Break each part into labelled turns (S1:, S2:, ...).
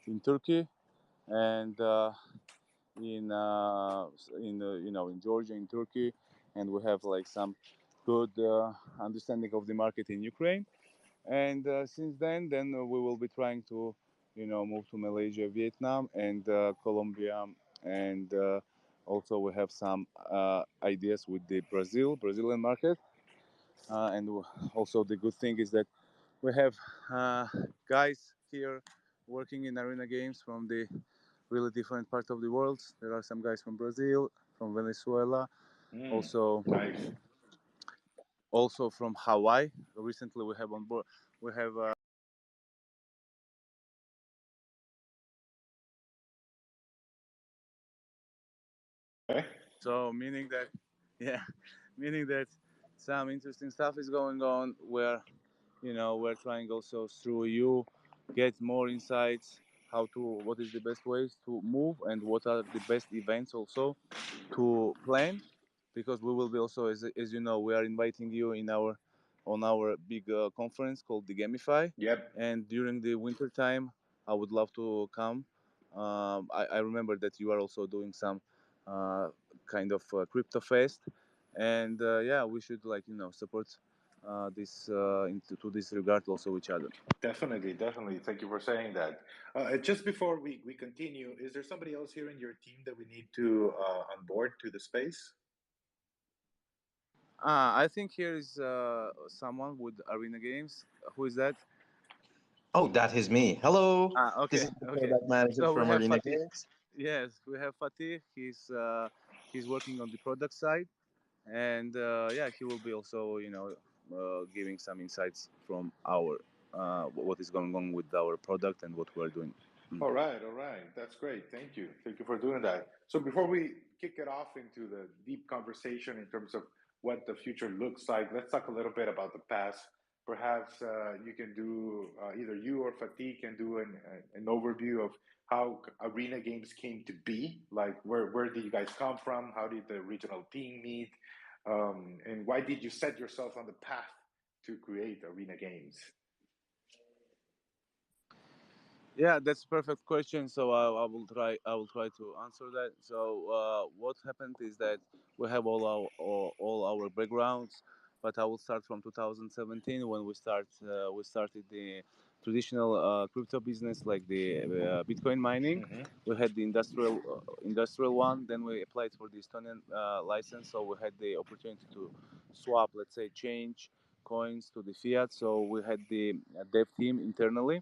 S1: in Turkey and in Georgia, in Turkey, and we have like some good understanding of the market in Ukraine. And since then we will be trying to move to Malaysia, Vietnam, and Colombia, and also we have some ideas with the Brazilian market. And also the good thing is that we have uh, guys here working in arena games from the really different part of the world. There are some guys from Brazil, from Venezuela, also
S2: Nice.
S1: also from Hawaii. Recently we have on board we have
S2: Okay.
S1: so meaning that yeah, meaning that some interesting stuff is going on where we're trying also through you get more insights how to what is the best ways to move and what are the best events also to plan, because we will be also as you know we are inviting you in our on our big conference called the Gamify,
S2: Yep.
S1: and during the winter time I would love to come. I remember that you are also doing some uh, kind of crypto fest, and yeah, we should support this into to this regard also each other.
S2: Definitely, definitely. Thank you for saying that. Just before we continue, is there somebody else here in your team that we need to on board to the space?
S1: I think here is someone with Arena Games. Who is that?
S3: Oh, that is me. Hello. This
S1: Okay,
S3: is the
S1: okay.
S3: product manager
S1: So we
S3: from
S1: have
S3: Arena
S1: Fatih.
S3: Games.
S1: Yes, we have Fatih. He's working on the product side, and yeah, he will be also giving some insights from our what is going on with our product and what we're doing. Mm.
S2: All right, all right. That's great. Thank you for doing that. So before we kick it off into the deep conversation in terms of what the future looks like, let's talk a little bit about the past. Perhaps you can do either you or Fatih can do an overview of how arena games came to be. Like where did you guys come from? How did the regional team meet? And why did you set yourself on the path to create arena games?
S1: Yeah, that's a perfect question. So I will try. I will try to answer that. So what happened is that we have all our backgrounds, but I will start from 2017 when we started the traditional crypto business like the Bitcoin mining.
S2: Hmm.
S1: We had the industrial one. Then we applied for the Estonian license, so we had the opportunity to swap, let's say, change coins to the fiat. So we had the dev team internally,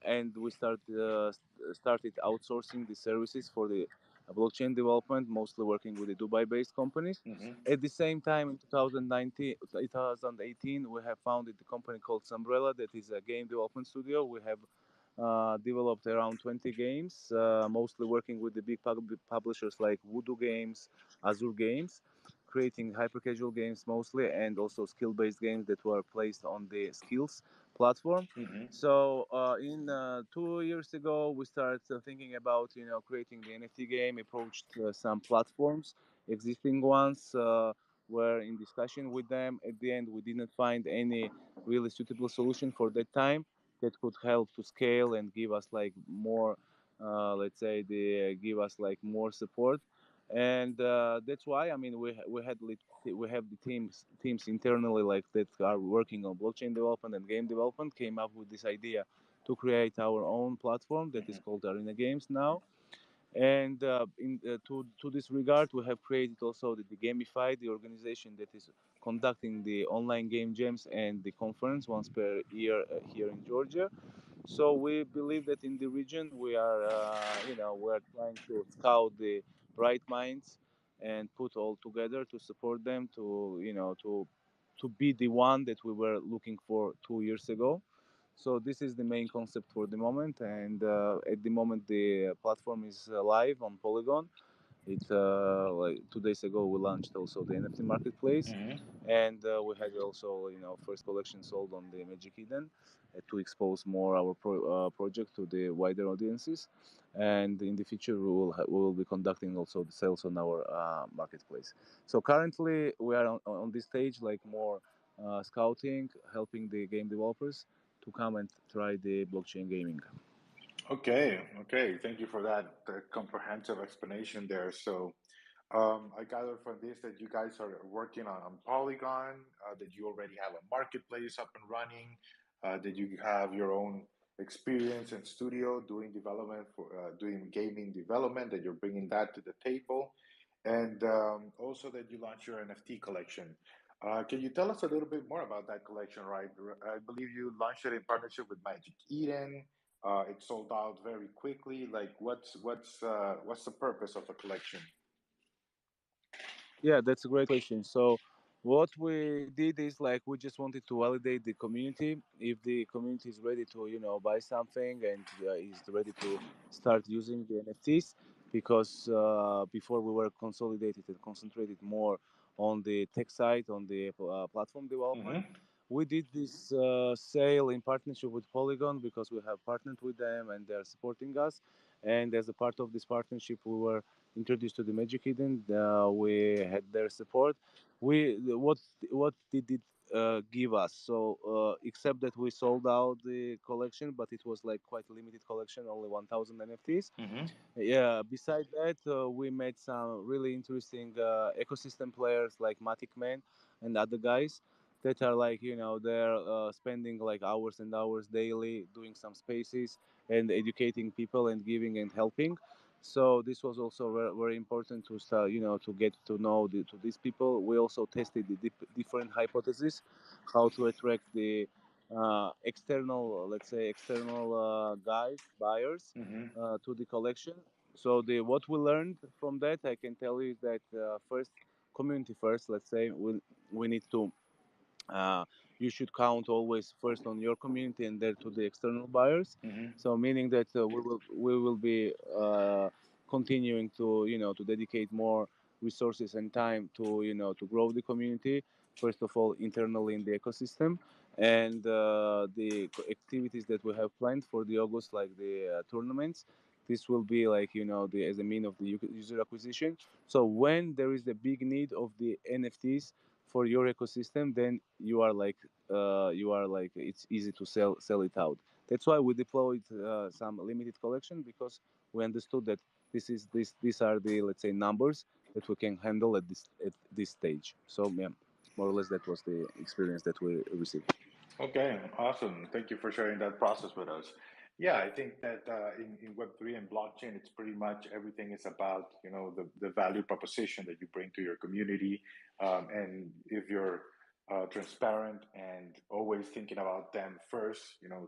S1: and we started outsourcing the services for the blockchain development, mostly working with the Dubai-based companies.
S2: Hmm.
S1: At the same time, in 2018, we have founded the company called Umbrella, that is a game development studio. We have developed around 20 games, mostly working with the big publishers like Voodoo Games, Azure Games, creating hyper casual games mostly, and also skill based games that were placed on the skills platform.
S2: Hmm.
S1: So in 2 years ago, we started thinking about creating the NFT game. Approached some platforms, existing ones. Were in discussion with them. At the end, we didn't find any really suitable solution for that time that could help to scale and give us like more, let's say, the give us like more support. And that's why I mean we have the teams internally like that are working on blockchain development and game development came up with this idea to create our own platform that is
S2: Hmm.
S1: called Arena Games now. And to this regard, we have created also the Gamify, the organization that is conducting the online game jams and the conference once per year here in Georgia. So we believe that in the region we are trying to scout the bright minds and put all together to support them to to be the one that we were looking for 2 years ago. So this is the main concept for the moment, and at the moment the platform is live on Polygon. It like 2 days ago we launched also the NFT marketplace,
S2: Hmm.
S1: and we had also first collection sold on the Magic Eden to expose more our project to the wider audiences. And in the future we will be conducting also the sales on our marketplace. So currently we are on this stage like more scouting, helping the game developers to come and try the blockchain gaming.
S2: Okay, okay. Thank you for that comprehensive explanation there. So, I gather from this that you guys are working on Polygon, that you already have a marketplace up and running, that you have your own experience in studio doing development for doing gaming development, that you're bringing that to the table, and also that you launch your NFT collection. Can you tell us a little bit more about that collection? Right, I believe you launched it in partnership with Magic Eden. It sold out very quickly. Like, what's the purpose of the collection?
S1: Yeah, that's a great question. So, what we did is like we just wanted to validate the community. If the community is ready to, buy something and is ready to start using the NFTs, because before we were consolidated and concentrated more on the tech side, on the platform development.
S2: Mm-hmm.
S1: We did this sale in partnership with Polygon because we have partnered with them and they are supporting us. And as a part of this partnership, we were introduced to the Magic Eden. We had their support. We what did it give us? So except that we sold out the collection, but it was like quite a limited collection, only 1,000 NFTs.
S2: Mm-hmm.
S1: Yeah. Besides that, we met some really interesting ecosystem players like Matic Man and other guys that are like they're spending like hours and hours daily doing some spaces and educating people and giving and helping. So this was also very, very important to start, to get to know to these people. We also tested the different hypotheses, how to attract the external, let's say, external guys, buyers
S2: Mm-hmm.
S1: to the collection. So the what we learned from that, I can tell you, is that first, community first. Let's say we need to uh, you should count always first on your community and then to the external buyers.
S2: Mm-hmm.
S1: So meaning that we will be continuing to to dedicate more resources and time to to grow the community, first of all internally in the ecosystem, and the activities that we have planned for the August, like the tournaments. This will be like the as a mean of the user acquisition. So when there is the big need of the NFTs for your ecosystem, then you are like it's easy to sell it out. That's why we deployed some limited collection, because we understood that these are the, let's say, numbers that we can handle at this stage. So yeah, more or less that was the experience that we received.
S2: Okay, awesome. Thank you for sharing that process with us. Yeah, I think that in Web3 and blockchain, it's pretty much everything is about, the value proposition that you bring to your community. And if you're transparent and always thinking about them first,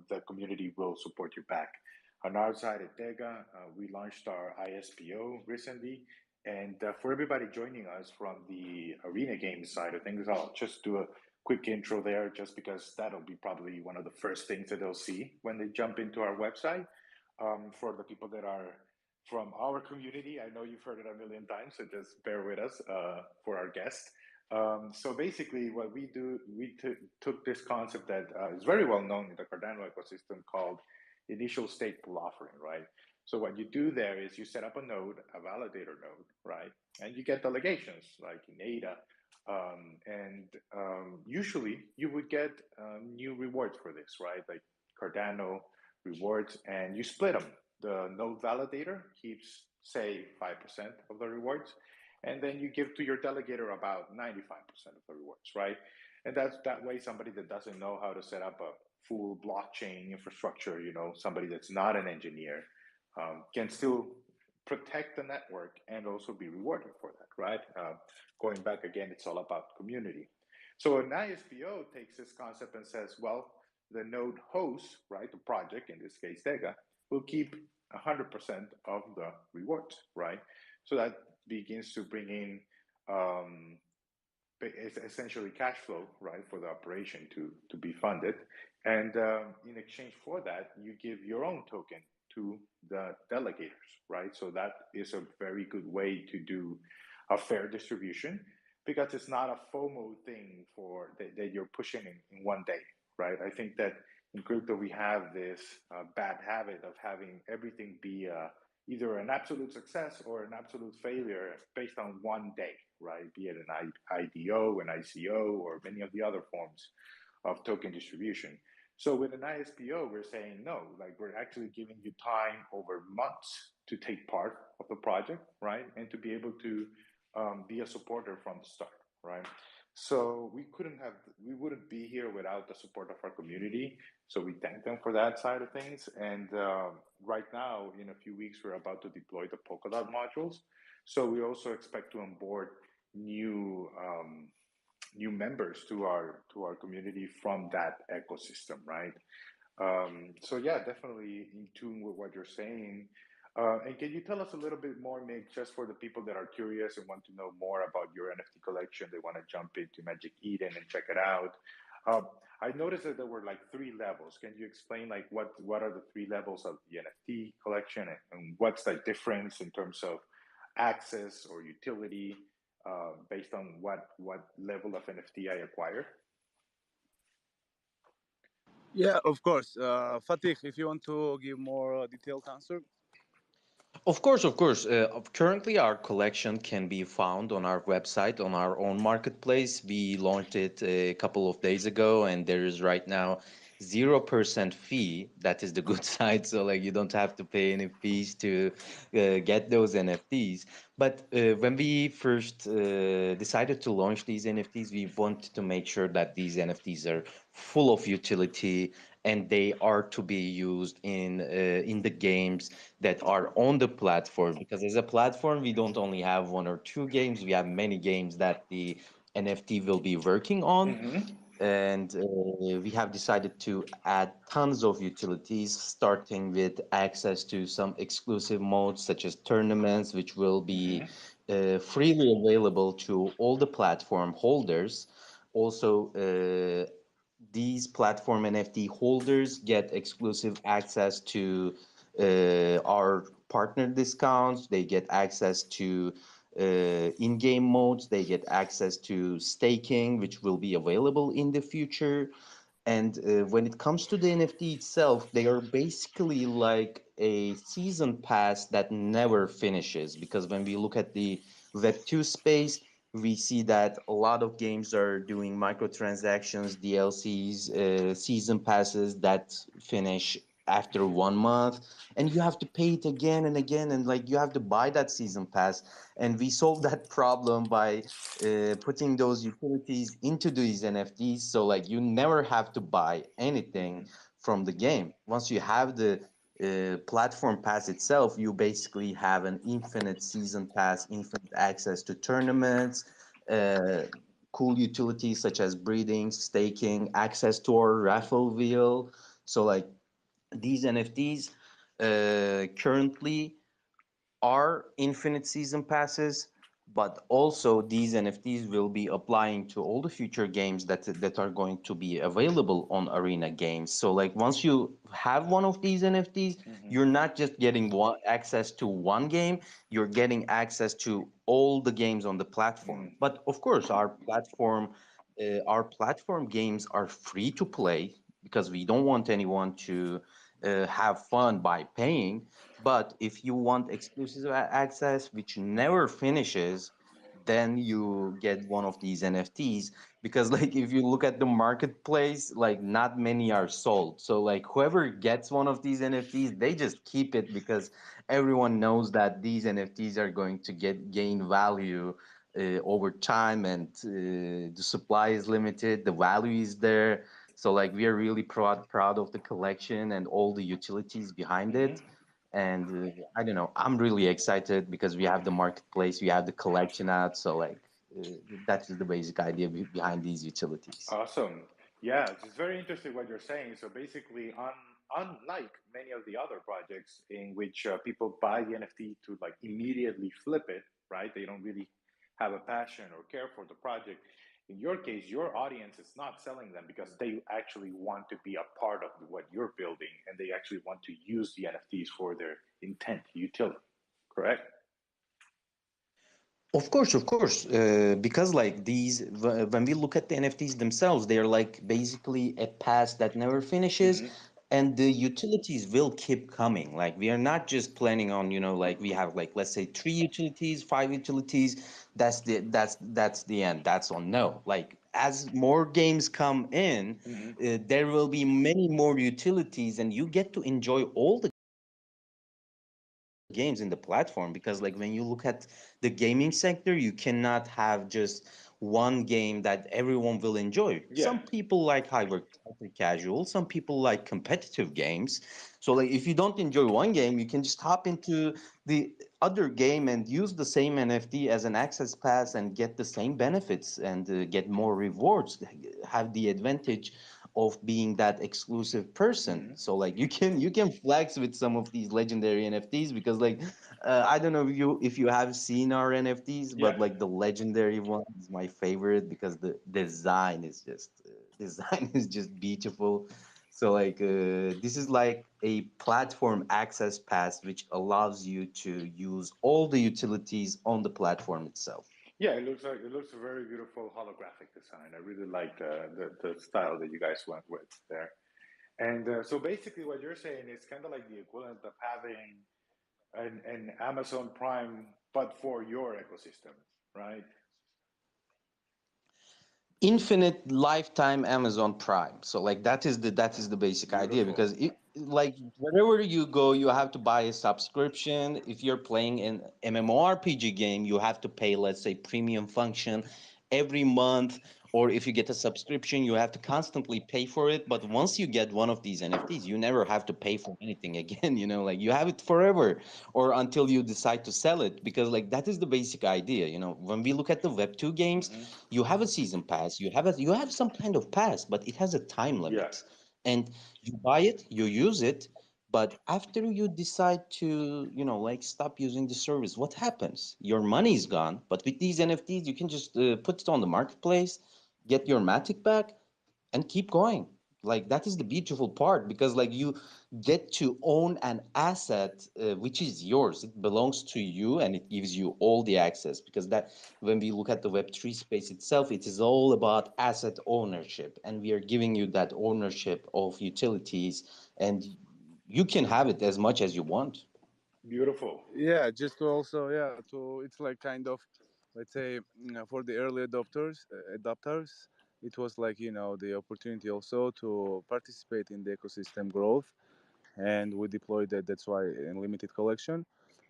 S2: the community will support you back. On our side at DEGA, we launched our ISPO recently. And for everybody joining us from the arena game side of things, I'll just do a quick intro there, just because that'll be probably one of the first things that they'll see when they jump into our website. For the people that are from our community, I know you've heard it a million times, so just bear with us for our guest. So basically, what we do, we took this concept that is very well known in the Cardano ecosystem called initial state pool offering, right? So what you do there is you set up a node, a validator node, right? And you get delegations like in ADA, and usually you would get new rewards for this, right? Like Cardano rewards, and you split them. The node validator keeps, say, 5% of the rewards, and then you give to your delegator about 95% of the rewards, right? And that's that way somebody that doesn't know how to set up a full blockchain infrastructure, somebody that's not an engineer, can still protect the network and also be rewarded for that, right? Going back again, it's all about community. So an ISPO takes this concept and says, well, the node host, right, the project, in this case, DEGA, will keep 100% of the rewards, right? So that begins to bring in essentially cash flow, right, for the operation to be funded. And in exchange for that, you give your own token to the delegators, right? So that is a very good way to do a fair distribution, because it's not a FOMO thing for that you're pushing in one day, right? I think that in crypto we have this bad habit of having everything be either an absolute success or an absolute failure based on one day, right? Be it an IDO, an ICO, or many of the other forms of token distribution. So with an ISPO, we're saying no, like we're actually giving you time over months to take part of the project, right? And to be able to be a supporter from the start, right? So we wouldn't be here without the support of our community. So we thank them for that side of things. And right now, in a few weeks, we're about to deploy the Polkadot modules. So we also expect to onboard new new members to our community from that ecosystem, right? So yeah, definitely in tune with what you're saying. And can you tell us a little bit more, Nick, just for the people that are curious and want to know more about your NFT collection, they want to jump into Magic Eden and check it out. Um, I noticed that there were like three levels. Can you explain like what are the three levels of the NFT collection and what's the difference in terms of access or utility based on what level of NFT I acquire?
S1: Yeah, of course. Fatih, if you want to give more detailed answer.
S3: Of course, of course. Currently, our collection can be found on our website, on our own marketplace. We launched it a couple of days ago, and there is right now 0% fee. That is the good side. So, like, you don't have to pay any fees to get those NFTs. But when we first decided to launch these NFTs, we wanted to make sure that these NFTs are full of utility and they are to be used in the games that are on the platform, because as a platform we don't only have one or two games, we have many games that the NFT will be working on.
S2: Mm-hmm.
S3: And we have decided to add tons of utilities, starting with access to some exclusive modes such as tournaments, which will be
S2: Mm-hmm.
S3: freely available to all the platform holders. Also, these platform NFT holders get exclusive access to our partner discounts. They get access to in-game modes. They get access to staking, which will be available in the future. And when it comes to the NFT itself, they are basically like a season pass that never finishes. Because when we look at the Web2 space, we see that a lot of games are doing microtransactions, DLCs, season passes that finish after 1 month, and you have to pay it again and again, and like you have to buy that season pass. And we solved that problem by putting those utilities into these NFTs. So like you never have to buy anything
S2: Mm-hmm.
S3: from the game. Once you have the platform pass itself, you basically have an infinite season pass, infinite access to tournaments, uh, cool utilities such as breeding, staking, access to our raffle wheel. So like these NFTs currently are infinite season passes, but also these NFTs will be applying to all the future games that are going to be available on Arena Games. So like once you have one of these NFTs,
S2: Mm-hmm.
S3: you're not just getting one access to one game, you're getting access to all the games on the platform. But of course, our platform games are free to play because we don't want anyone to have fun by paying. But if you want exclusive access, which never finishes, then you get one of these NFTs. Because like if you look at the marketplace, like not many are sold. So like whoever gets one of these NFTs, they just keep it because everyone knows that these NFTs are going to gain value over time, and the supply is limited, the value is there. So like we are really proud of the collection and all the utilities behind it.
S2: Mm-hmm.
S3: And I don't know, I'm really excited because we have the marketplace, we have the collection out. So like that is the basic idea behind these utilities.
S2: Awesome. Yeah, it's very interesting what you're saying. So basically, unlike many of the other projects in which people buy the NFT to like immediately flip it, right? They don't really have a passion or care for the project. In your case, your audience is not selling them because they actually want to be a part of what you're building and they actually want to use the NFTs for their intent, utility, correct?
S3: Of course, because like when we look at the NFTs themselves, they are like basically a pass that never finishes,
S2: Mm-hmm.
S3: and the utilities will keep coming. Like we are not just planning on, like we have like let's say three utilities, five utilities. That's the end. That's on no. Like as more games come in,
S2: Hmm.
S3: there will be many more utilities, and you get to enjoy all the games in the platform. Because like when you look at the gaming sector, you cannot have just one game that everyone will enjoy. Some people like
S2: Yeah.
S3: hyper casual, some people like competitive games. So like if you don't enjoy one game, you can just hop into the other game and use the same NFT as an access pass and get the same benefits and get more rewards, have the advantage of being that exclusive person.
S2: Hmm.
S3: So like you can flex with some of these legendary NFTs because like I don't know if you have seen our NFTs,
S2: Yeah.
S3: but like the legendary one is my favorite because the design is just design is just beautiful. So like this is like a platform access pass which allows you to use all the utilities on the platform itself.
S2: Yeah, it looks a very beautiful holographic design. I really like the style that you guys went with there. And so basically, what you're saying is kind of like the equivalent of having an Amazon Prime, but for your ecosystem, right?
S3: Infinite lifetime Amazon Prime. So like that is the basic idea
S2: Beautiful.
S3: because like wherever you go, you have to buy a subscription. If you're playing an MMORPG game, you have to pay, let's say, premium function every month. Or if you get a subscription, you have to constantly pay for it. But once you get one of these NFTs, you never have to pay for anything again. Like you have it forever or until you decide to sell it. Because like that is the basic idea. When we look at the Web2 games,
S2: Hmm.
S3: you have a season pass, you have some kind of pass, but it has a time
S2: Yeah.
S3: limit. And you buy it, you use it, but after you decide to, like stop using the service, what happens? Your money is gone. But with these NFTs, you can just put it on the marketplace, get your Matic back, and keep going. Like that is the beautiful part because like you get to own an asset which is yours. It belongs to you and it gives you all the access because that when we look at the Web3 space itself, it is all about asset ownership, and we are giving you that ownership of utilities, and you can have it as much as you want.
S2: Beautiful.
S1: Yeah, just to also, yeah, to it's like kind of, let's say, for the early adopters, it was like, the opportunity also to participate in the ecosystem growth, and we deployed that. That's why in limited collection,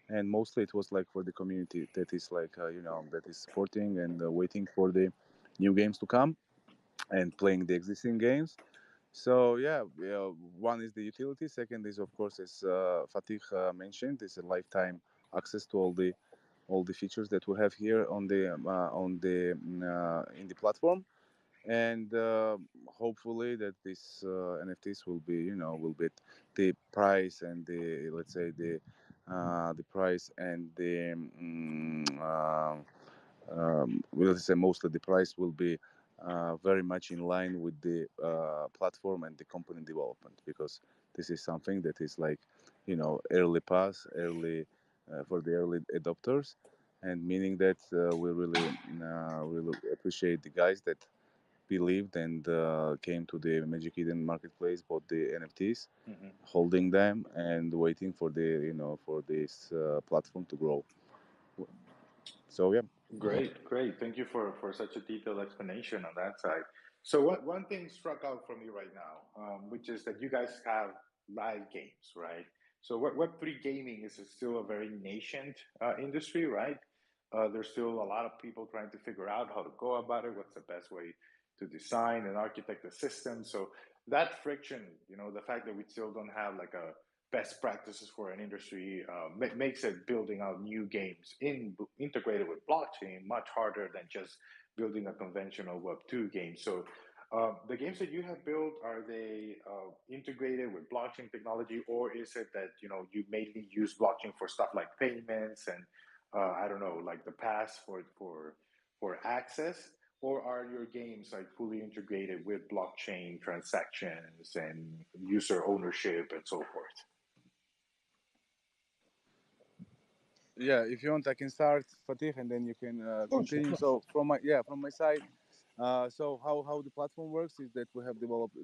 S1: and mostly it was like for the community that is like, that is supporting and waiting for the new games to come and playing the existing games. So yeah, one is the utility. Second is, of course, as Fatih mentioned, is a lifetime access to all the features that we have here in the platform. And hopefully that these NFTs will be the price and the, let's say, the price and the we'll say mostly the price will be very much in line with the platform and the component development, because this is something that is like, early pass, early for the early adopters, and meaning that we really appreciate the guys that believed and came to the Magic Eden marketplace, bought the NFTs,
S2: Hmm.
S1: holding them and waiting for for this platform to grow. So yeah.
S2: Great, great. Thank you for such a detailed explanation on that side. So one thing struck out for me right now, which is that you guys have live games, right? So Web3 gaming is still a very nascent industry, right? There's still a lot of people trying to figure out how to go about it, what's the best way to design and architect the system. So that friction, the fact that we still don't have like a best practices for an industry makes it building out new games integrated with blockchain much harder than just building a conventional Web2 game. So the games that you have built, are they integrated with blockchain technology, or is it that you mainly use blockchain for stuff like payments and I don't know, like the pass for access? Or are your games like fully integrated with blockchain transactions and user ownership and so forth?
S1: Yeah, if you want, I can start, Fatih, and then you can
S3: Sure, sure.
S1: continue. So from my side, so how the platform works is that we have developed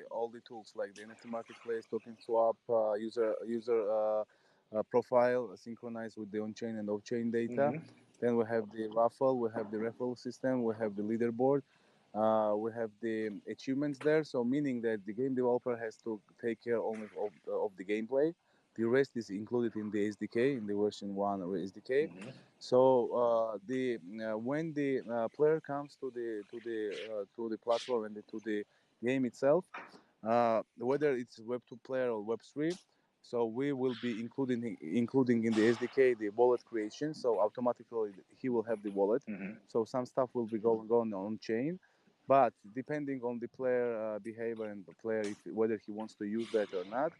S1: all the tools like the NFT marketplace, token swap, user profile synchronized with the on-chain and off-chain data.
S2: Hmm.
S1: Then we have the raffle, we have the referral system, we have the leaderboard. We have the achievements there, so meaning that the game developer has to take care only of the gameplay. The rest is included in the SDK, in the version one or SDK.
S2: Mm-hmm.
S1: So the when the player comes to the platform and to the game itself, whether it's Web 2 player or Web 3. So we will be including in the SDK the wallet creation. So automatically he will have the wallet.
S2: Mm-hmm.
S1: So some stuff will be going on chain, but depending on the player behavior and the player if whether he wants to use that or not,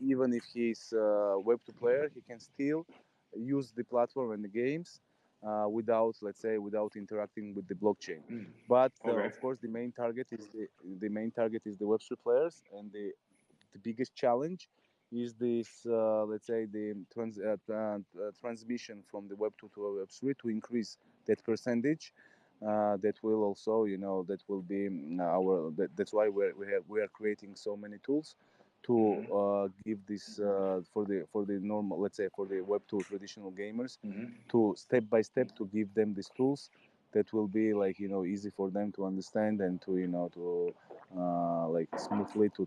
S1: even if he's Web 2 player, he can still use the platform and the games without, let's say, without interacting with the blockchain.
S2: Mm.
S1: But
S2: Okay.
S1: of course, the main target is the Web3 players, and the biggest challenge is this, let's say, the transmission from the Web2 to Web3 to increase that percentage. That will also, that will be that's why we are creating so many tools to
S2: Mm-hmm.
S1: give this for the normal, let's say, for the Web2 traditional gamers,
S2: Mm-hmm.
S1: to step by step to give them these tools that will be like easy for them to understand and to to like smoothly to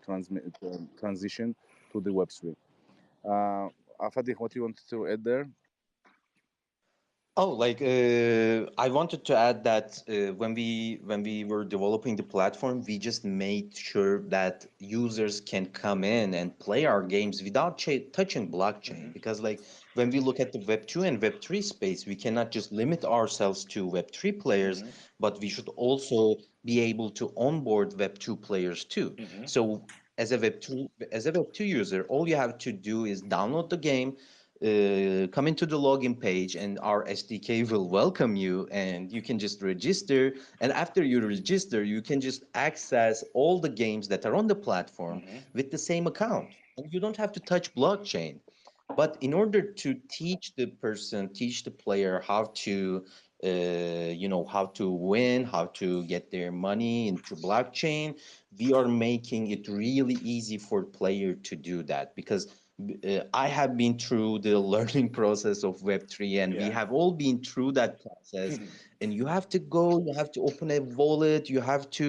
S1: transition to the Web3. Fatih, what you wanted to add there?
S3: Oh, like I wanted to add that when we were developing the platform, we just made sure that users can come in and play our games without touching blockchain.
S2: Mm-hmm.
S3: Because like when we look at the Web 2 and Web 3 space, we cannot just limit ourselves to Web 3 players,
S2: Mm-hmm.
S3: but we should also be able to onboard Web 2 players too.
S2: Mm-hmm.
S3: So as a Web 2 user, all you have to do is download the game, come into the login page, and our SDK will welcome you, and you can just register. And after you register, you can just access all the games that are on the platform
S2: Mm-hmm.
S3: with the same account, and you don't have to touch blockchain. But in order to teach the player how to, how to win, how to get their money into blockchain, we are making it really easy for player to do that. Because I have been through the learning process of Web3, and we
S2: Yeah.
S3: have all been through that process. And you have to go, you have to open a wallet, you have to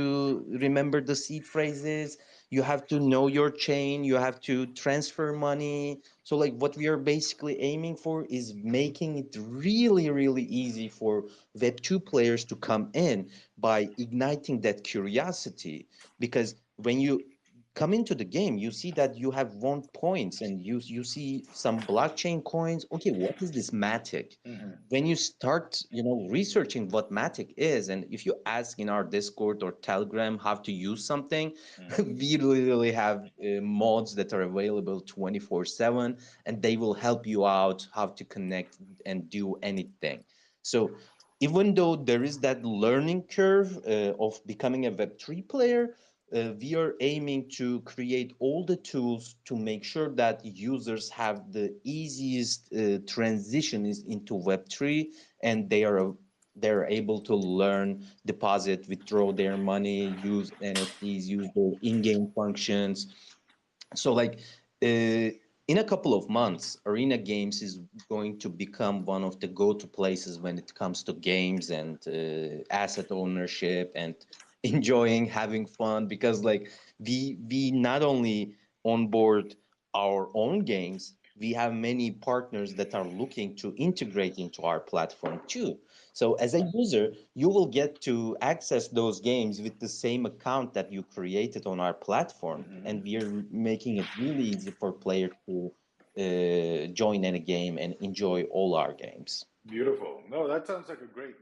S3: remember the seed phrases, you have to know your chain, you have to transfer money. So, like, what we are basically aiming for is making it really, really easy for Web2 players to come in by igniting that curiosity. Because when you come into the game, you see that you have won points, and you see some blockchain coins. Okay, what is this Matic?
S2: Mm-hmm.
S3: When you start, researching what Matic is, and if you ask in our Discord or Telegram how to use something,
S2: Mm-hmm.
S3: we literally have mods that are available 24/7, and they will help you out how to connect and do anything. So even though there is that learning curve of becoming a Web3 player, we are aiming to create all the tools to make sure that users have the easiest transition is into Web3, and they're able to learn, deposit, withdraw their money, use NFTs, use their in-game functions. So like in a couple of months, Arena Games is going to become one of the go-to places when it comes to games and asset ownership and enjoying having fun, because like we not only onboard our own games, we have many partners that are looking to integrate into our platform too. So as a user, you will get to access those games with the same account that you created on our platform, and
S2: Mm-hmm.
S3: we are making it really easy for players to join any game and enjoy all our games.
S2: Beautiful. No, that sounds like a great,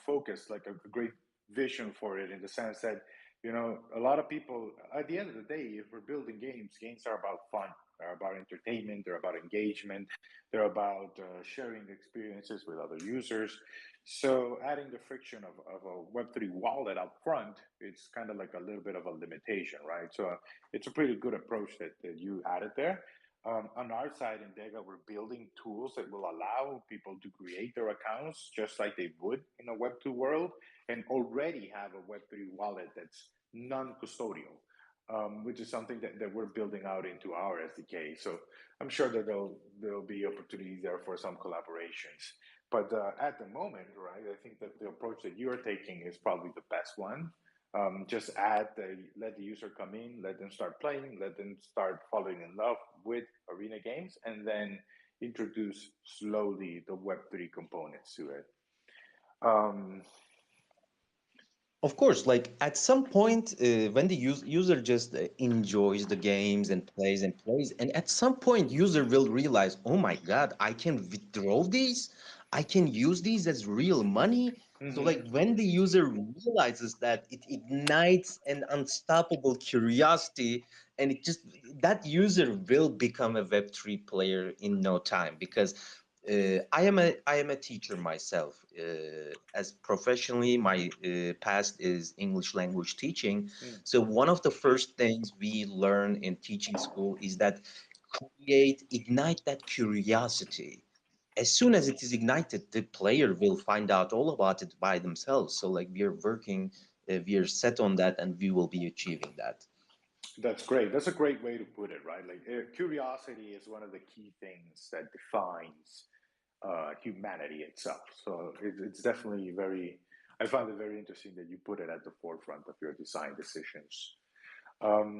S2: focus, like a great vision for it in the sense that, a lot of people, at the end of the day, if we're building games are about fun, they're about entertainment, they're about engagement, they're about sharing experiences with other users. So adding the friction of a Web3 wallet up front, it's kind of like a little bit of a limitation, right? So it's a pretty good approach that you added there. On our side in DEGA, we're building tools that will allow people to create their accounts just like they would in a Web2 world and already have a Web3 wallet that's non custodial, which is something that we're building out into our SDK. So I'm sure that there'll be opportunities there for some collaborations. But at the moment, right, I think that the approach that you are taking is probably the best one. Just let the user come in, let them start playing, let them start falling in love with arena games, and then introduce slowly the Web3 components to it. Um,
S3: Of course, like at some point, when the user just enjoys the games and plays, and at some point, user will realize, oh my God, I can withdraw these, I can use these as real money. So,
S2: mhm.
S3: like when the user realizes that, it ignites an unstoppable curiosity, and it just that user will become a Web3 player in no time because I am a teacher myself. As professionally, my past is English language teaching.
S2: Mm.
S3: So one of the first things we learn in teaching school is that ignite that curiosity. As soon as it is ignited, the player will find out all about it by themselves. So like we are set on that, and we will be achieving that.
S2: That's great. That's a great way to put it, right? Like curiosity is one of the key things that defines humanity itself. So it's definitely very. I found it very interesting that you put it at the forefront of your design decisions. Um,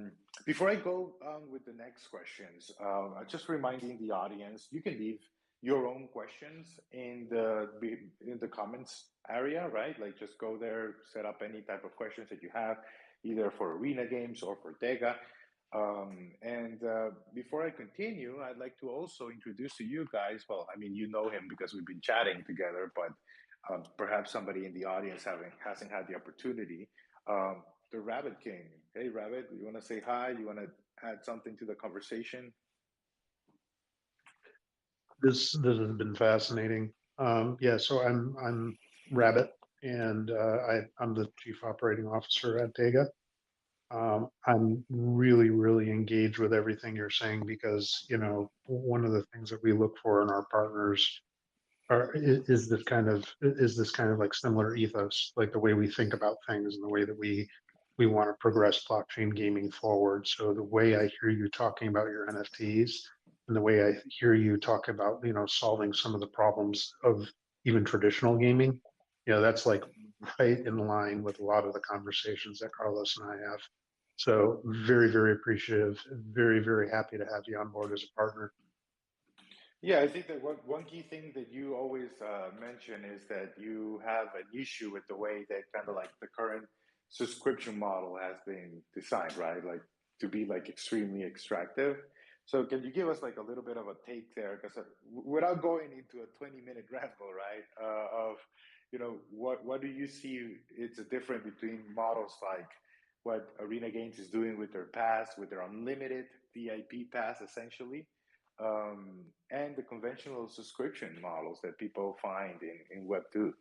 S2: Before I go with the next questions, just reminding the audience, you can leave your own questions in the comments area, right? Like just go there, set up any type of questions that you have, either for arena games or for DEGA. And before I continue, I'd like to also introduce to you guys. Well, I mean, you know him because we've been chatting together, but perhaps somebody in the audience hasn't had the opportunity. Um, the Rabbit King. Hey, Rabbit, you want to say hi? You want to add something to the conversation?
S4: This has been fascinating. Yeah, so I'm Rabbit, and I'm the chief operating officer at DEGA. I'm really engaged with everything you're saying because one of the things that we look for in our partners is this kind of like similar ethos, like the way we think about things and the way that we want to progress blockchain gaming forward. So the way I hear you talking about your NFTs and the way I hear you talk about solving some of the problems of even traditional gaming, that's like right in line with a lot of the conversations that Carlos and I have. So very appreciative, very happy to have you on board as a partner.
S2: Yeah, I think that one key thing that you always mention is that you have an issue with the way that kind of like the current subscription model has been designed, right? Like to be like extremely extractive. So can you give us like a little bit of a take there? Because without going into a 20-minute ramble, right? Of what do you see? It's a difference between models like what Arena Games is doing with their pass, with their unlimited VIP pass, essentially, and the conventional subscription models that people find in Web 2.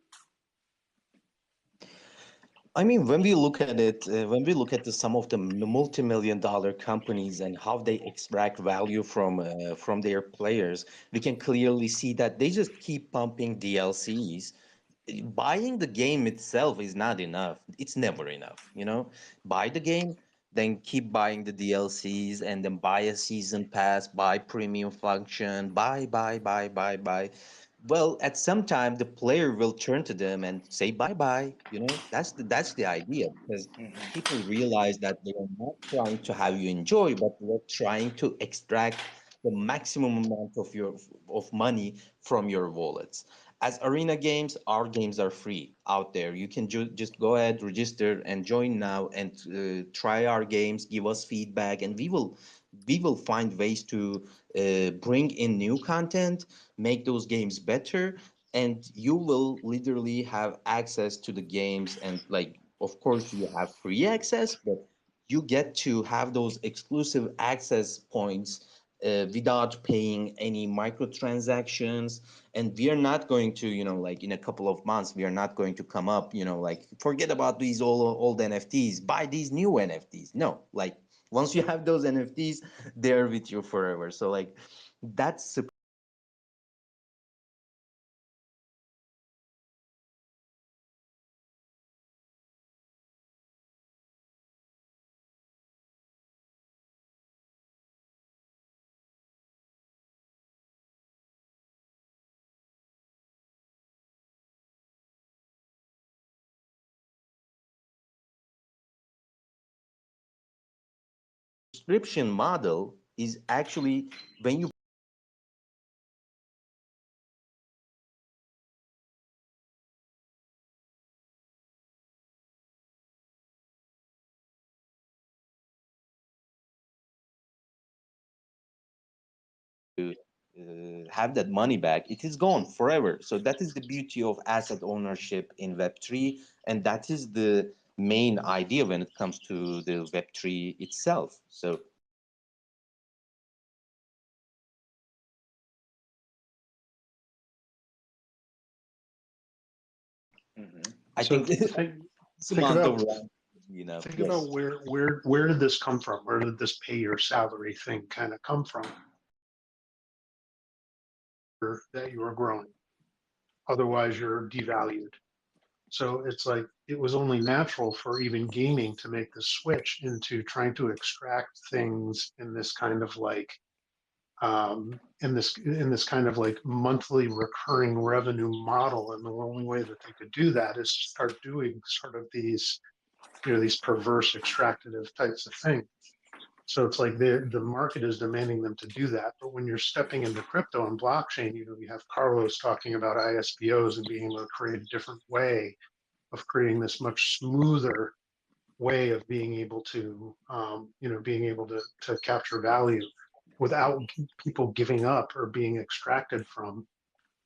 S3: I mean, when we look at it, when we look at some of the multi-million dollar companies and how they extract value from their players, we can clearly see that they just keep pumping DLCs. Buying the game itself is not enough. It's never enough, you know? Buy the game, then keep buying the DLCs, and then buy a season pass, buy premium function, buy. Well, at some time, the player will turn to them and say bye bye. You know, that's the idea because
S2: Mhm.
S3: people realize that they are not trying to have you enjoy, but they're trying to extract the maximum amount of money from your wallets. As arena games, our games are free out there. You can just go ahead, register, and join now, and try our games. Give us feedback, and we will find ways to bring in new content, make those games better, and you will literally have access to the games. And like, of course, you have free access, but you get to have those exclusive access points without paying any microtransactions. And we are not going to, like in a couple of months, we are not going to come up, like forget about these old NFTs, buy these new NFTs. No, like once you have those NFTs, they're with you forever. So like that's subscription model is actually when you have that money back, it is gone forever. So that is the beauty of asset ownership in Web3, and that is the main idea when it comes to the Web3 itself. So I
S4: So
S3: think this
S4: think
S3: amount of
S4: about
S3: run, you know,
S4: think
S3: yes.
S4: about where did this come from? Where did this pay your salary thing kind of come from? That you were growing. Otherwise, you're devalued. So it's like it was only natural for even gaming to make the switch into trying to extract things in this kind of like in this kind of like monthly recurring revenue model. And the only way that they could do that is to start doing sort of these, these perverse extractive types of things. So it's like the market is demanding them to do that. But when you're stepping into crypto and blockchain, you have Carlos talking about ISPOs and being able to create a different way of creating this much smoother way of being able to, being able to capture value without people giving up or being extracted from.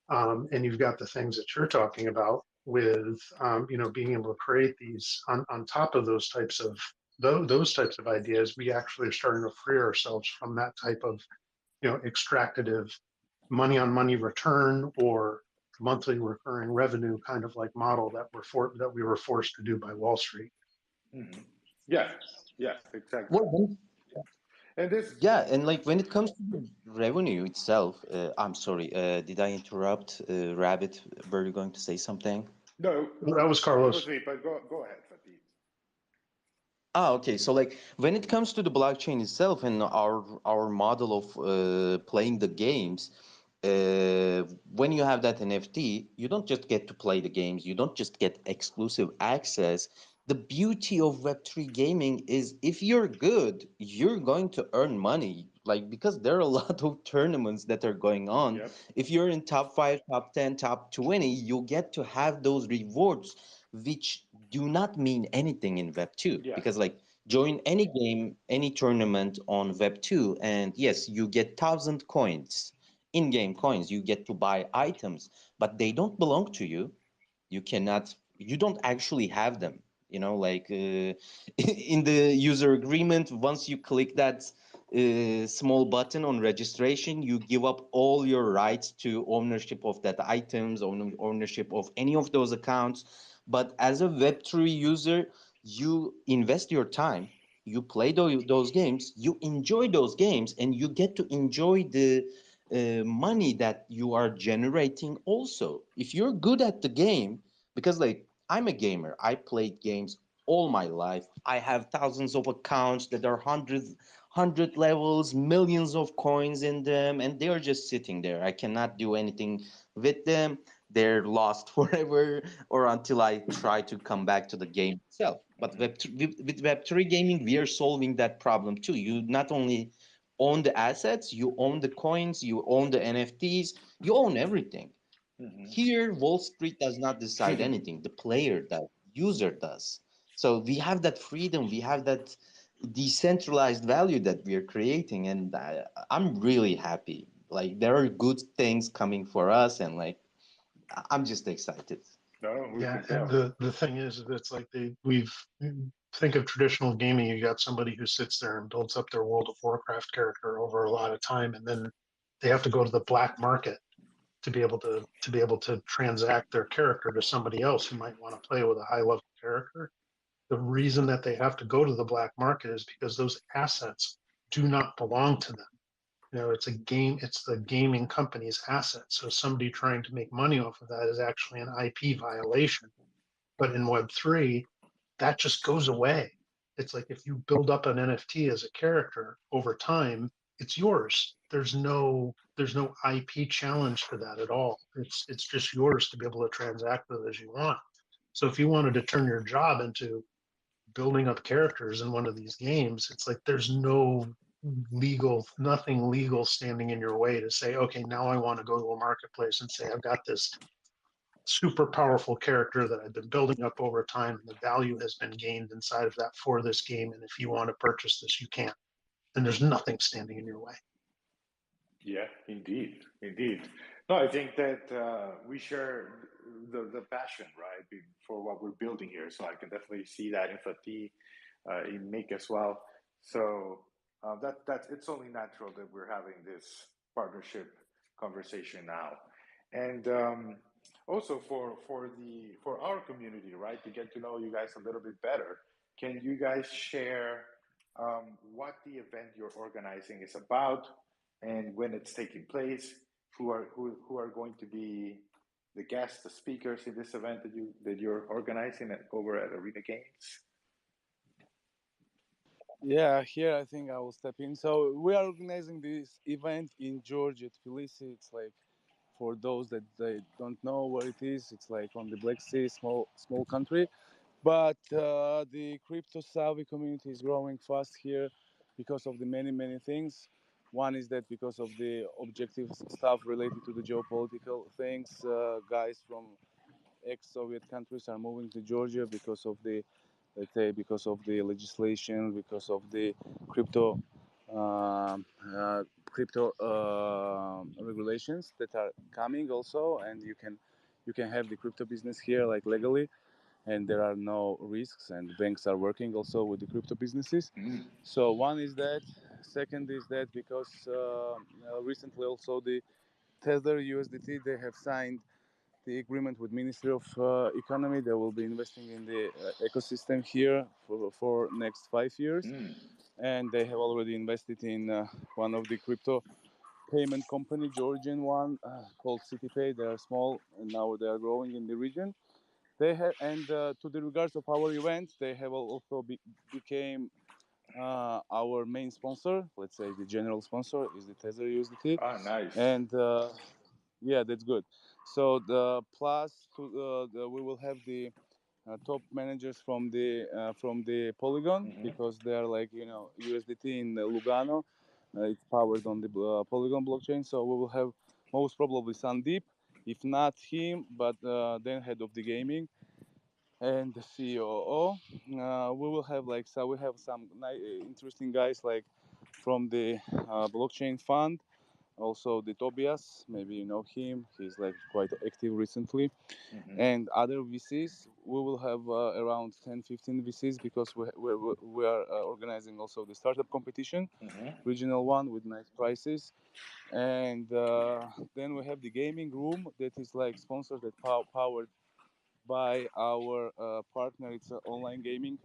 S4: And you've got the things that you're talking about with, being able to create these on top of those types of those types of ideas. We actually are starting to free ourselves from that type of, extractive money on money return or monthly recurring revenue kind of like model that we were forced to do by Wall Street.
S2: Mm-hmm. Yeah, yeah, exactly.
S3: Well,
S2: And this,
S3: yeah, and like when it comes to the revenue itself, I'm sorry, did I interrupt? Rabbit, were you going to say something?
S2: no,
S4: That was
S2: it was
S4: Carlos.
S2: me, but go ahead, Fatih.
S3: Ah, okay. So like when it comes to the blockchain itself and our model of playing the games, when you have that NFT, you don't just get to play the games, you don't just get exclusive access. The beauty of Web3 gaming is if you're good, you're going to earn money. Like because there are a lot of tournaments that are going on.
S2: Yep.
S3: If you're in top 5, top 10, top 20, you get to have those rewards which do not mean anything in Web 2
S2: Yeah.
S3: because like join any game, any tournament on Web 2 and yes, you get 1,000 coins, in-game coins, you get to buy items, but they don't belong to you. You don't actually have them, like in the user agreement, once you click that small button on registration, you give up all your rights to ownership of that items, ownership of any of those accounts. But as a Web3 user, you invest your time, you play those games, you enjoy those games, and you get to enjoy the money that you are generating also. If you're good at the game, because like I'm a gamer, I played games all my life. I have thousands of accounts that are hundred levels, millions of coins in them, and they are just sitting there. I cannot do anything with them. They're lost forever or until I try to come back to the game itself. But
S2: Mm-hmm.
S3: with Web3 gaming, we are solving that problem too. You not only own the assets, you own the coins, you own the NFTs, you own everything. Here, Wall Street does not decide
S2: Mm-hmm.
S3: anything. The player does, user does. So we have that freedom, we have that decentralized value that we are creating, and I'm really happy. Like there are good things coming for us, and like I'm just excited.
S2: No, we
S4: Yeah,
S2: can
S4: and
S2: tell.
S4: the thing is, it's like we've think of traditional gaming. You got somebody who sits there and builds up their World of Warcraft character over a lot of time, and then they have to go to the black market to be able to transact their character to somebody else who might want to play with a high level character. The reason that they have to go to the black market is because those assets do not belong to them. It's a game, it's the gaming company's asset. So somebody trying to make money off of that is actually an IP violation. But in Web3, that just goes away. It's like if you build up an NFT as a character over time, it's yours. There's no IP challenge to that at all. It's just yours to be able to transact with as you want. So if you wanted to turn your job into building up characters in one of these games, it's like there's nothing legal standing in your way to say, okay, now I want to go to a marketplace and say, I've got this super powerful character that I've been building up over time, and the value has been gained inside of that for this game. And if you want to purchase this, you can. And there's nothing standing in your way.
S2: Yeah, indeed, indeed. No, I think that we share the passion, right, for what we're building here. So I can definitely see that empathy in Mick as well. So that's it's only natural that we're having this partnership conversation now, and also for our community, right, to get to know you guys a little bit better. Can you guys share what the event you're organizing is about, and when it's taking place, who are going to be the guests, the speakers in this event that you're organizing over at Arena Games?
S1: Yeah, here I think I will step in. So we are organizing this event in Georgia, Tbilisi. It's like for those that they don't know where it is. It's like on the Black Sea, small country. But the crypto savvy community is growing fast here because of the many things. One is that because of the objective stuff related to the geopolitical things, guys from ex-Soviet countries are moving to Georgia because of the, let's say, because of the legislation, because of the crypto regulations that are coming also, and you can have the crypto business here like legally, and there are no risks, and banks are working also with the crypto businesses.
S2: Mm.
S1: So one is that. Second is that because recently also the Tether USDT, they have signed the agreement with Ministry of Economy. They will be investing in the ecosystem here for next 5 years,
S2: Mm.
S1: and they have already invested in one of the crypto payment company, Georgian one, called CityPay. They are small and now they are growing in the region. They have, and to the regards of our event, they have also became our main sponsor. Let's say the general sponsor is the Tether USDT,
S2: Ah, nice.
S1: and yeah, that's good. So the plus to we will have the top managers from the Polygon,
S2: Hmm.
S1: because they are like, USDT in Lugano. It's powered on the Polygon blockchain. So we will have most probably Sandeep, if not him, but then head of the gaming and the COO. We will have like, so we have some interesting guys like from the blockchain fund. Also the Tobias, maybe you know him. He's like quite active recently,
S2: Hmm.
S1: and other VCs. We will have around 10, 15 VCs, because we are organizing also the startup competition,
S2: Hmm.
S1: regional one with nice prices. And then we have the gaming room that is like sponsored, that powered by our partner. It's an online gaming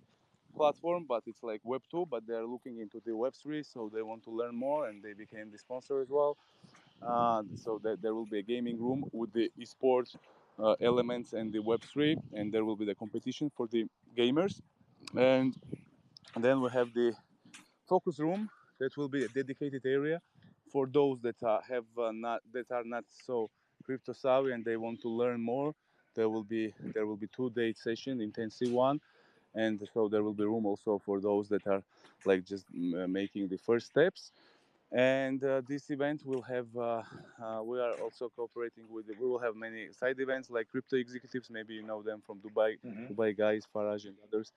S1: platform, but it's like Web 2, but they're looking into the Web 3, so they want to learn more, and they became the sponsor as well. So that there will be a gaming room with the esports elements and the Web3, and there will be the competition for the gamers. And then we have the focus room that will be a dedicated area for those that are not so crypto savvy and they want to learn more. There will be 2 day session, intensive one, and so there will be room also for those that are like just making the first steps. And this event will have we are also cooperating with we will have many side events like crypto executives. Maybe you know them from Dubai,
S2: Hmm.
S1: Dubai guys, Faraj and others.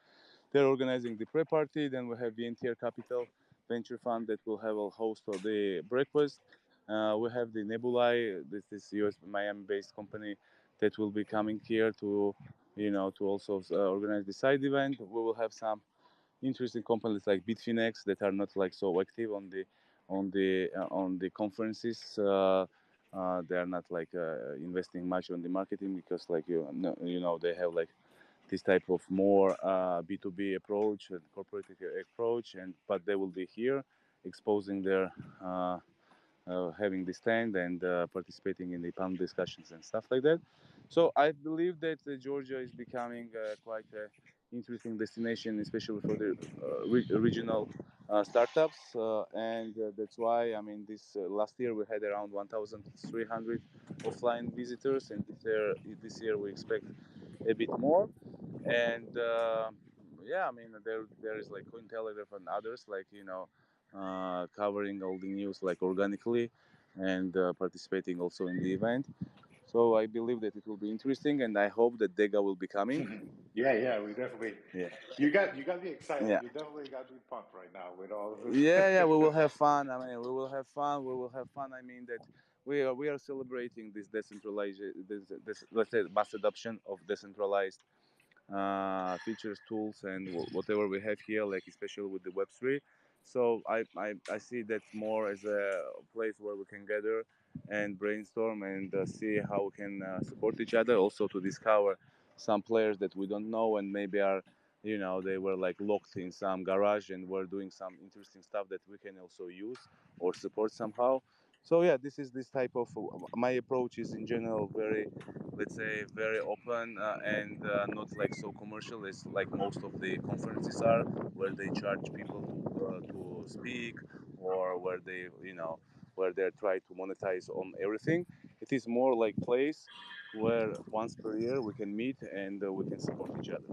S1: They're organizing the pre-party. Then we have the NTR Capital Venture Fund that will have a host of the breakfast. We have the Nebulae, this US Miami-based company that will be coming here to, to also organize the side event. We will have some interesting companies like Bitfinex that are not like so active on the conferences. They are not like investing much on the marketing, because like they have like this type of more B2B approach and corporate approach, and but they will be here exposing their having the stand and participating in the panel discussions and stuff like that. So I believe that Georgia is becoming quite an interesting destination, especially for the regional startups, and that's why I mean this last year we had around 1,300 offline visitors, and this year we expect a bit more. And yeah, I mean there is like Cointelegraph and others like covering all the news like organically and participating also in the event. So I believe that it will be interesting, and I hope that DEGA will be coming.
S2: Yeah, we definitely.
S1: Yeah,
S2: You got me excited.
S1: yeah,
S2: You definitely got me pumped right now with all of this.
S1: yeah. We will have fun. I mean, we will have fun. We will have fun. I mean that we are celebrating this decentralized, this let's say mass adoption of decentralized features, tools, and whatever we have here, like especially with the Web3. So I see that more as a place where we can gather and brainstorm and see how we can support each other. Also to discover some players that we don't know and maybe are, they were like locked in some garage and were doing some interesting stuff that we can also use or support somehow. So yeah, this type of my approach is in general very, let's say, very open and not like so commercial as like most of the conferences are, where they charge people to speak, or where they try to monetize on everything. It is more like place where once per year we can meet and we can support each other.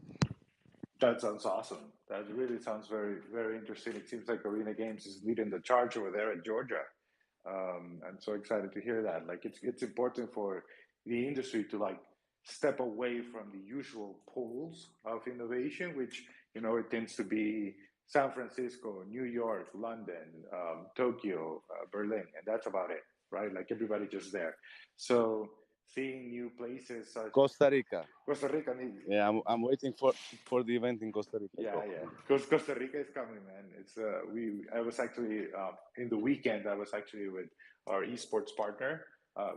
S2: That sounds awesome. That really sounds very, very interesting. It seems like Arena Games is leading the charge over there at Georgia. I'm so excited to hear that. Like, it's important for the industry to like step away from the usual poles of innovation, which it tends to be San Francisco, New York, London, Tokyo, Berlin, and that's about it, right? Like everybody just there. So seeing new places such
S1: Costa Rica.
S2: Costa Rica,
S1: Yeah, I'm waiting for the event in Costa Rica as well.
S2: yeah. Because Costa Rica is coming, man. It's we. I was actually in the weekend. I was actually with our esports partner,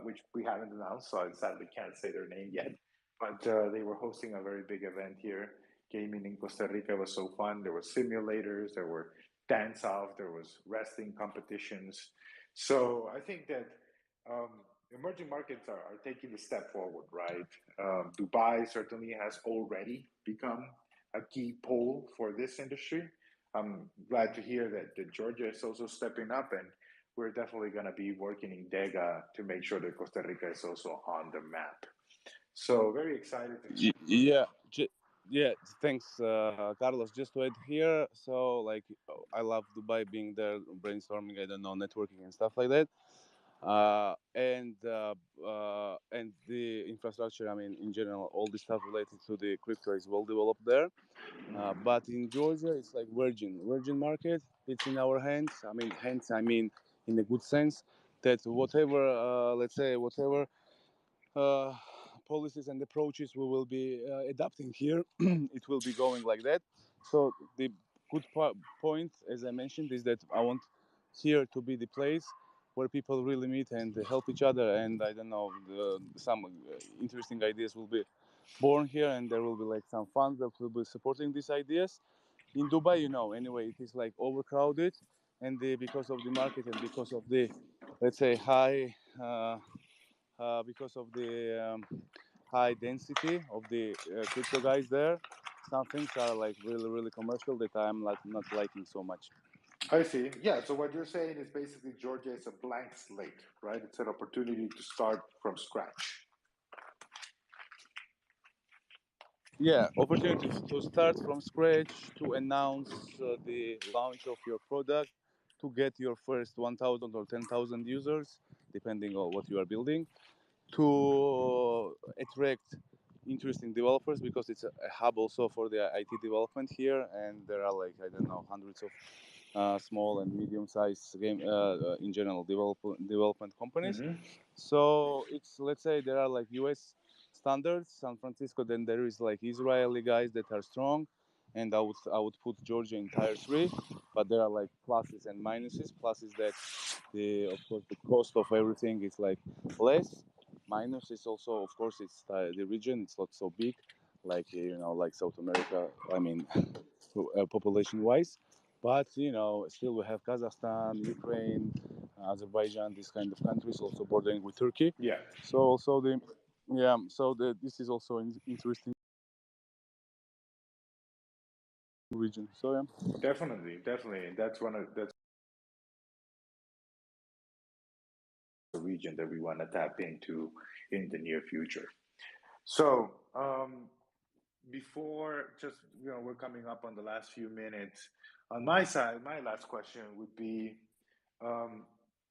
S2: which we haven't announced, so I sadly can't say their name yet. But they were hosting a very big event here. Gaming in Costa Rica was so fun. There were simulators. There were dance off. There was wrestling competitions. So I think that um, emerging markets are taking the step forward, right? Dubai certainly has already become a key pole for this industry. I'm glad to hear that Georgia is also stepping up, and we're definitely going to be working in DEGA to make sure that Costa Rica is also on the map. So very excited to.
S1: Yeah, yeah. Thanks, Carlos. Just to add here, so like I love Dubai, being there, brainstorming. I don't know, networking and stuff like that. And the infrastructure. I mean, in general, all the stuff related to the crypto is well developed there. But in Georgia, it's like virgin market. It's in our hands. I mean, hands. I mean, in a good sense, that whatever, let's say, whatever uh, policies and approaches we will be adapting here, it will be going like that. So the good point, as I mentioned, is that I want here to be the place where people really meet and help each other. And I don't know, some interesting ideas will be born here, and there will be like some funds that will be supporting these ideas. In Dubai, anyway, it is like overcrowded, and because of the market and because of the, let's say, high. Because of the high density of the crypto guys there, some things are like really, really commercial that I'm like not liking so much.
S2: I see. Yeah. So what you're saying is basically Georgia is a blank slate, right? It's an opportunity to start from scratch.
S1: Yeah, opportunity to start from scratch, to announce the launch of your product, to get your first 1,000 or 10,000 users, depending on what you are building, to attract interesting developers, because it's a hub also for the IT development here, and there are like, I don't know, hundreds of small and medium-sized game in general development companies.
S2: Mm-hmm.
S1: So it's, let's say, there are like US standards, San Francisco, then there is like Israeli guys that are strong, and I would put Georgia in tier three, but there are like pluses and minuses. Plus is that the of course the cost of everything is like less. Minus is also, of course, it's the region. It's not so big, like like South America. I mean, population wise, but still we have Kazakhstan, Ukraine, Azerbaijan, these kind of countries also bordering with Turkey.
S2: Yeah.
S1: So also this is also interesting region. So yeah.
S2: Definitely, and that's a region that we want to tap into in the near future. So before, just we're coming up on the last few minutes. On my side, my last question would be: um,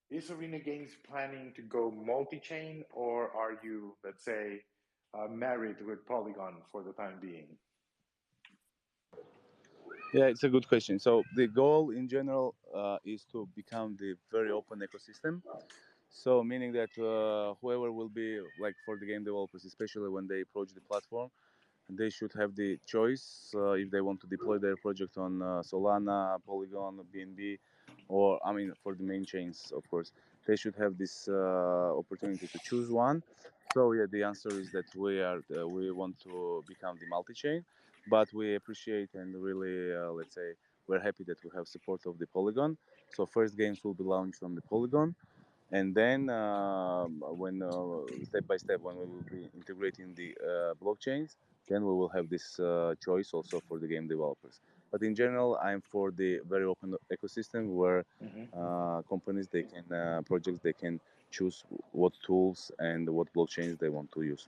S2: is Arena Games planning to go multi-chain, or are you, let's say, married with Polygon for the time being?
S1: Yeah, it's a good question. So the goal in general is to become the very open ecosystem. So meaning that whoever will be like for the game developers, especially when they approach the platform, they should have the choice if they want to deploy their project on Solana, Polygon, BNB, or I mean for the main chains, of course, they should have this opportunity to choose one. So yeah, the answer is that we want to become the multi-chain, but we appreciate and really let's say we're happy that we have support of the Polygon. So first games will be launched on the Polygon, and then when step by step when we will be integrating the blockchains, then we will have this choice also for the game developers. But in general, I'm for the very open ecosystem where
S2: Mm-hmm.
S1: companies they can projects they can choose what tools and what blockchains they want to use.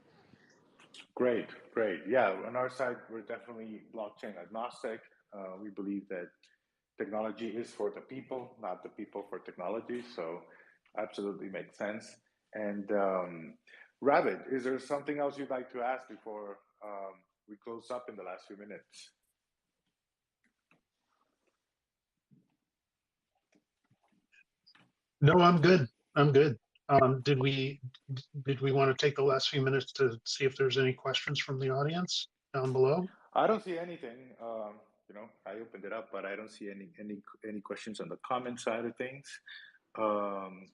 S2: Great, great. Yeah, on our side, we're definitely blockchain agnostic. We believe that technology is for the people, not the people for technology. So, absolutely makes sense. And Rabbit, is there something else you'd like to ask before we close up in the last few minutes?
S4: No, I'm good. I'm good. Did we want to take the last few minutes to see if there's any questions from the audience down below?
S2: I don't see anything. I opened it up, but I don't see any questions on the comment side of things.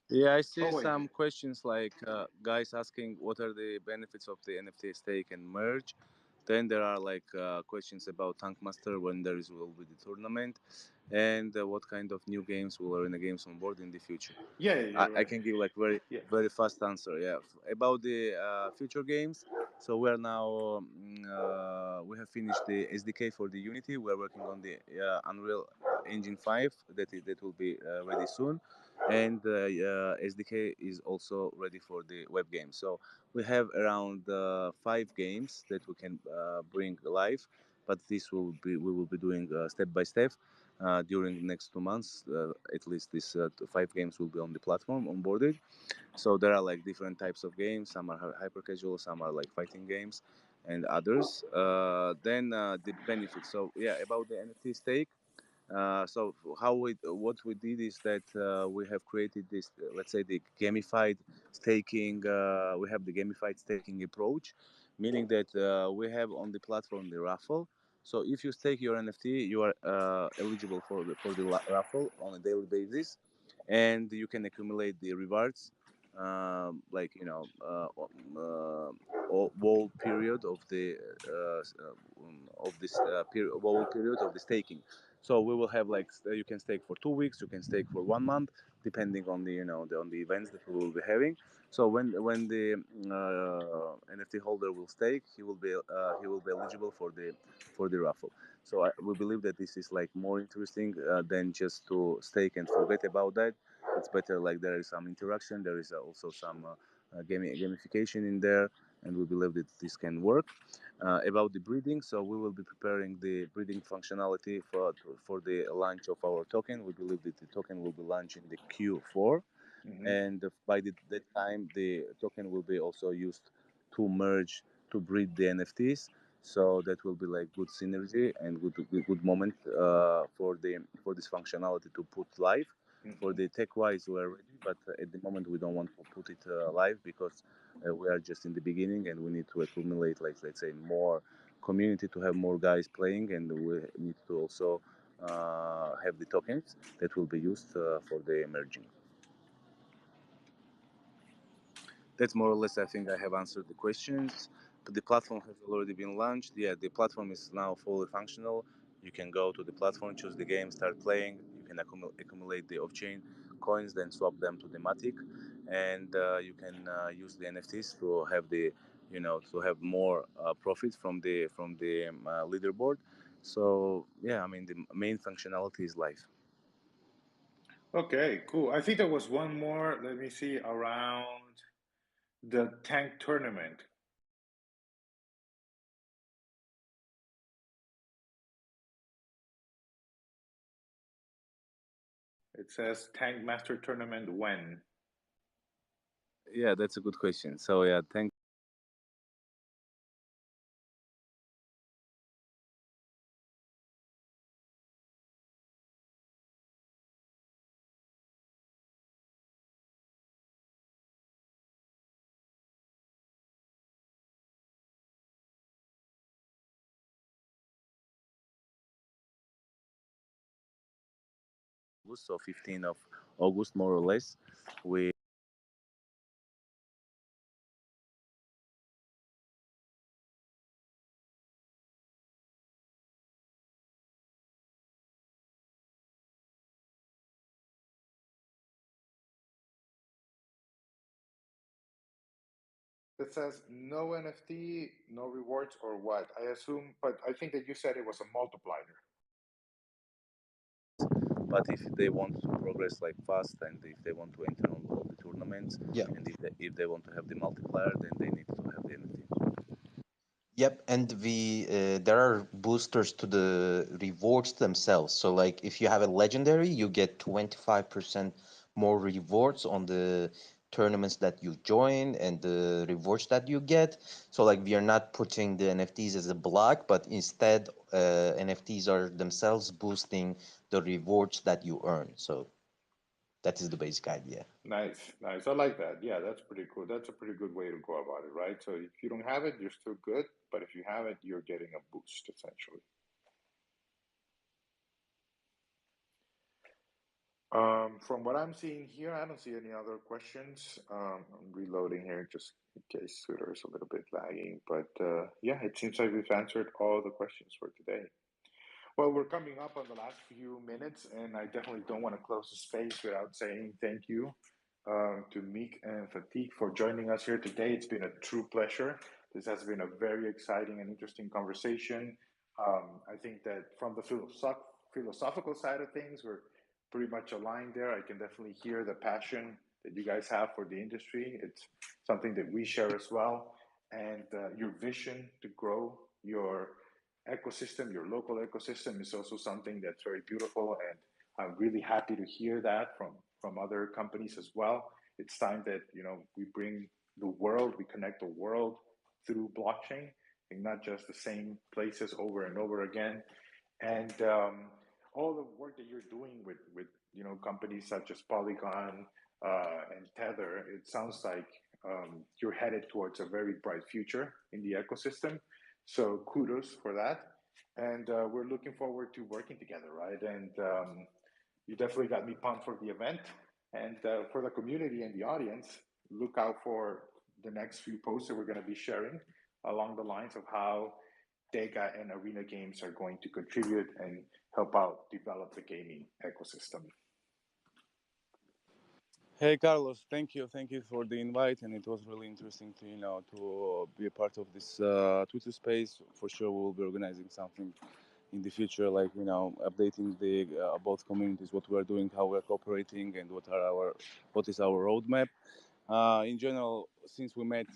S1: Yeah, I
S2: Oh
S1: see
S2: wait,
S1: some questions like guys asking what are the benefits of the NFT stake and merge. Then there are like questions about Tank Master when will be the tournament, and what kind of new games will Arena Games on board in the future.
S2: yeah,
S1: I,
S2: you're
S1: I
S2: right.
S1: can give like very
S2: Yeah.
S1: very fast answer. Yeah, about the future games. So we are now we have finished the SDK for the Unity. We are working on the Unreal Engine 5 that will be ready soon, and SDK is also ready for the web game. So we have around 5 games that we can bring live, but this will be we will be doing step by step during the next 2 months. At least these 5 games will be on the platform onboarded. So there are like different types of games. Some are hyper casual, some are like fighting games, and others. Then the benefits. So yeah, about the NFT stake. So what we did is that we have created this let's say the gamified staking. We have the gamified staking approach, meaning that we have on the platform the raffle. So if you stake your NFT, you are eligible for the raffle on a daily basis, and you can accumulate the rewards, like whole period of this whole period of the staking. So we will have like you can stake for 2 weeks, you can stake for 1 month, depending on the on the events that we will be having. So when the NFT holder will stake, he will be eligible for the raffle. So we believe that this is like more interesting than just to stake and forget about that. It's better like there is some interaction, there is also some gamification in there, and we believe that this can work. About the breeding, so we will be preparing the breeding functionality for the launch of our token. We believe that the token will be launched in the Q4,
S2: Mm-hmm.
S1: and by that time the token will be also used to merge to breed the NFTs. So that will be like good synergy and good moment for this functionality to put live. For
S2: Mm-hmm.
S1: the tech wise, we are ready, but at the moment we don't want to put it live because we are just in the beginning and we need to accumulate like let's say more community to have more guys playing, and we need to also have the tokens that will be used for the merging. That's more or less, I think I have answered the questions. But the platform has already been launched. Yeah, the platform is now fully functional. You can go to the platform, choose the game, start playing. You can accumulate the off-chain coins, then swap them to the Matic, and you can use the NFTs to have to have more profit from the leaderboard. So yeah, I mean the main functionality is live.
S2: Okay, cool. I think there was one more. Let me see around the tank tournament. It says Tank Master Tournament when?
S1: Yeah, that's a good question. So yeah, thank. August, so 15th of August, more or less. We
S2: It says no NFT, no rewards, or what? I assume, but I think that you said it was a multiplier.
S1: but if they want to progress like fast and if they want to enter on all the tournaments
S3: Yeah.
S1: and if they want to have the multiplier, then they need to have the NFT.
S3: Yep, and there are boosters to the rewards themselves. So like if you have a legendary, you get 25% more rewards on the tournaments that you join and the rewards that you get. So like we are not putting the NFTs as a block, but instead NFTs are themselves boosting the rewards that you earn. So that is the basic idea.
S2: Nice, nice. I like that. Yeah, that's pretty cool. That's a pretty good way to go about it, right? So if you don't have it, you're still good, but if you have it, you're getting a boost essentially. From what I'm seeing here, I don't see any other questions. I'm reloading here just in case Twitter is a little bit lagging, but yeah, it seems like we've answered all the questions for today. Well, we're coming up on the last few minutes, and I definitely don't want to close the space without saying thank you to Meek and Fatigue for joining us here today. It's been a true pleasure. This has been a very exciting and interesting conversation. I think that from the philosophical side of things, we're pretty much aligned there. I can definitely hear the passion that you guys have for the industry. It's something that we share as well. And your vision to grow your ecosystem, your local ecosystem, is also something that's very beautiful. And I'm really happy to hear that from other companies as well. It's time that we bring the world, we connect the world through blockchain, and not just the same places over and over again. And all the work that you're doing with companies such as Polygon and Tether, it sounds like you're headed towards a very bright future in the ecosystem. So kudos for that, and we're looking forward to working together, right? And you definitely got me pumped for the event, and for the community and the audience, look out for the next few posts that we're going to be sharing along the lines of how DEGA and Arena Games are going to contribute and help out develop the gaming ecosystem.
S1: Hey Carlos, thank you for the invite, and it was really interesting to be a part of this Twitter space. For sure, we will be organizing something in the future, like updating the both communities, what we are doing, how we are cooperating, and what is our roadmap. In general, since we met,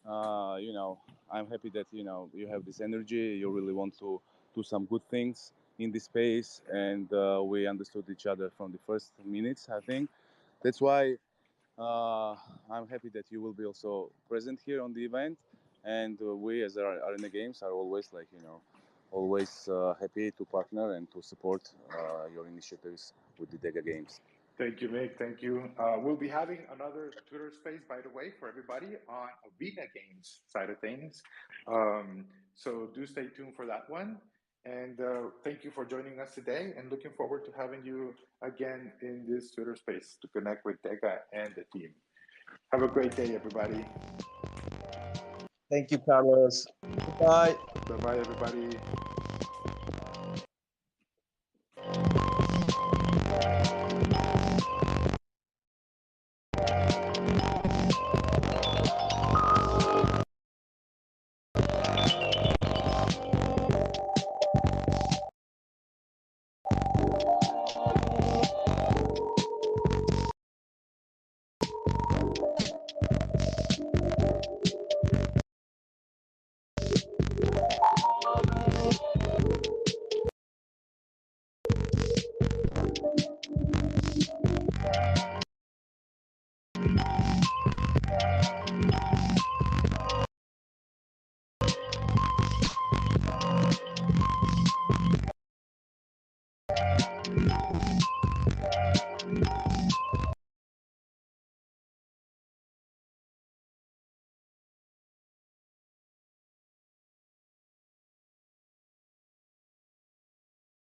S1: I'm happy that you have this energy. You really want to do some good things in this space, and we understood each other from the first minutes. I think that's why I'm happy that you will be also present here on the event, and we as Arena Games are always always happy to partner and to support your initiatives with the DEGA Games.
S2: Thank you, Mick. Thank you. We'll be having another Twitter space, by the way, for everybody on Arena Games side of things. So do stay tuned for that one. And thank you for joining us today, and looking forward to having you again in this Twitter space to connect with DEGA and the team. Have a great day, everybody.
S3: Thank you, Carlos. Bye.
S2: Bye bye, everybody.